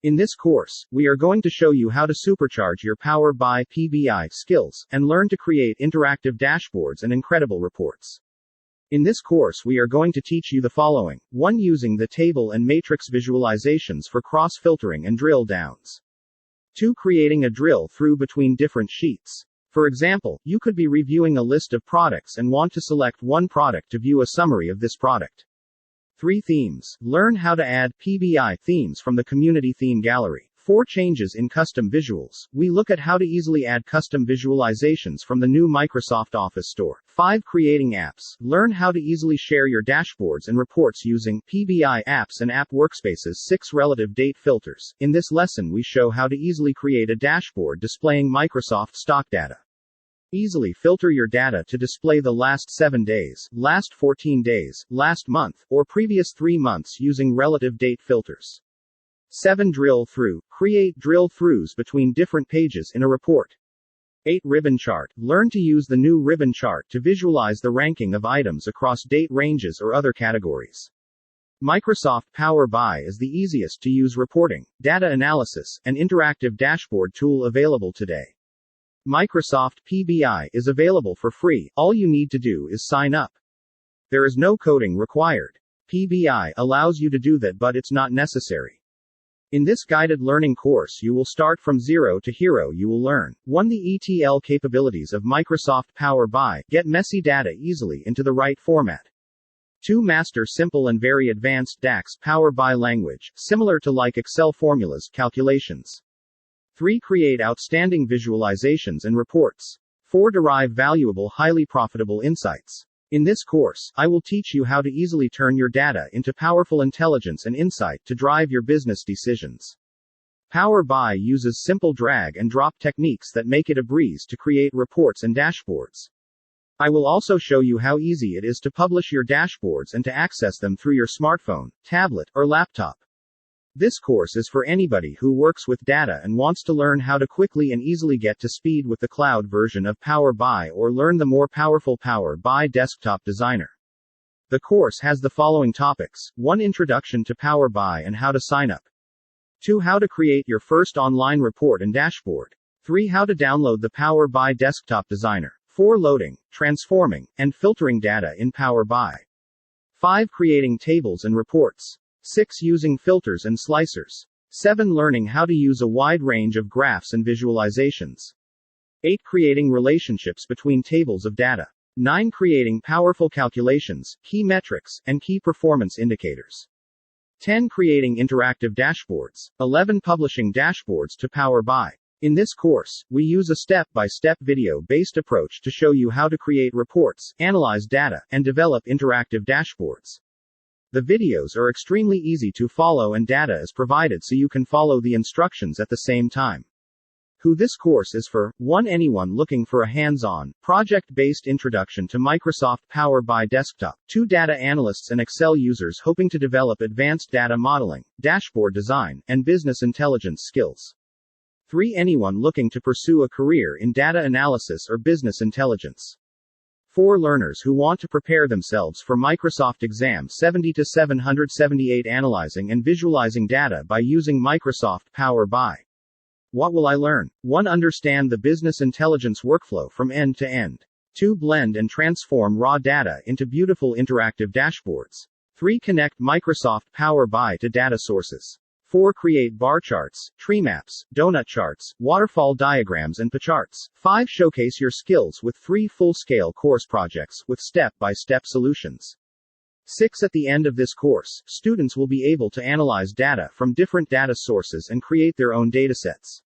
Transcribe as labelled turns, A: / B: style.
A: In this course, we are going to show you how to supercharge your Power BI (PBI) skills, and learn to create interactive dashboards and incredible reports. In this course we are going to teach you the following. 1. Using the table and matrix visualizations for cross-filtering and drill downs. 2. Creating a drill through between different sheets. For example, you could be reviewing a list of products and want to select one product to view a summary of this product. 3. Themes. Learn how to add PBI themes from the Community Theme Gallery. 4. Changes in custom visuals. We look at how to easily add custom visualizations from the new Microsoft Office store. 5. Creating apps. Learn how to easily share your dashboards and reports using PBI apps and app workspaces. 6. Relative date filters. In this lesson we show how to easily create a dashboard displaying Microsoft stock data. Easily filter your data to display the last 7 days, last 14 days, last month, or previous 3 months using relative date filters. 7. Drill through. Create drill throughs between different pages in a report. 8. Ribbon chart. Learn to use the new ribbon chart to visualize the ranking of items across date ranges or other categories. Microsoft Power BI is the easiest to use reporting, data analysis, and interactive dashboard tool available today. Microsoft PBI is available for free. All you need to do is sign up. There is no coding required. PBI allows you to do that, but it's not necessary. In this guided learning course you will start from zero to hero. You will learn 1. The ETL capabilities of Microsoft Power BI. Get messy data easily into the right format. 2. Master simple and very advanced DAX Power BI language, similar to like Excel formulas, calculations. 3. Create outstanding visualizations and reports. 4. Derive valuable, highly profitable insights. In this course, I will teach you how to easily turn your data into powerful intelligence and insight to drive your business decisions. Power BI uses simple drag and drop techniques that make it a breeze to create reports and dashboards. I will also show you how easy it is to publish your dashboards and to access them through your smartphone, tablet, or laptop. This course is for anybody who works with data and wants to learn how to quickly and easily get to speed with the cloud version of Power BI or learn the more powerful Power BI Desktop Designer. The course has the following topics. 1. Introduction to Power BI and how to sign up. 2. How to create your first online report and dashboard. 3. How to download the Power BI Desktop Designer. 4. Loading, transforming, and filtering data in Power BI. 5. Creating tables and reports. 6. Using filters and slicers. 7. Learning how to use a wide range of graphs and visualizations. 8. Creating relationships between tables of data. 9. Creating powerful calculations, key metrics, and key performance indicators. 10. Creating interactive dashboards. 11. Publishing dashboards to Power BI. In this course, we use a step-by-step video-based approach to show you how to create reports, analyze data, and develop interactive dashboards. The videos are extremely easy to follow and data is provided so you can follow the instructions at the same time. Who this course is for. 1. Anyone looking for a hands-on, project-based introduction to Microsoft Power BI Desktop. 2. Data analysts and Excel users hoping to develop advanced data modeling, dashboard design, and business intelligence skills. 3. Anyone looking to pursue a career in data analysis or business intelligence. 4. Learners who want to prepare themselves for Microsoft Exam 70-778 analyzing and visualizing data by using Microsoft Power BI. What will I learn? 1. Understand the business intelligence workflow from end to end. 2. Blend and transform raw data into beautiful interactive dashboards. 3. Connect Microsoft Power BI to data sources. 4. Create bar charts, tree maps, donut charts, waterfall diagrams and pie charts. 5. Showcase your skills with 3 full-scale course projects with step-by-step solutions. 6. At the end of this course, students will be able to analyze data from different data sources and create their own datasets.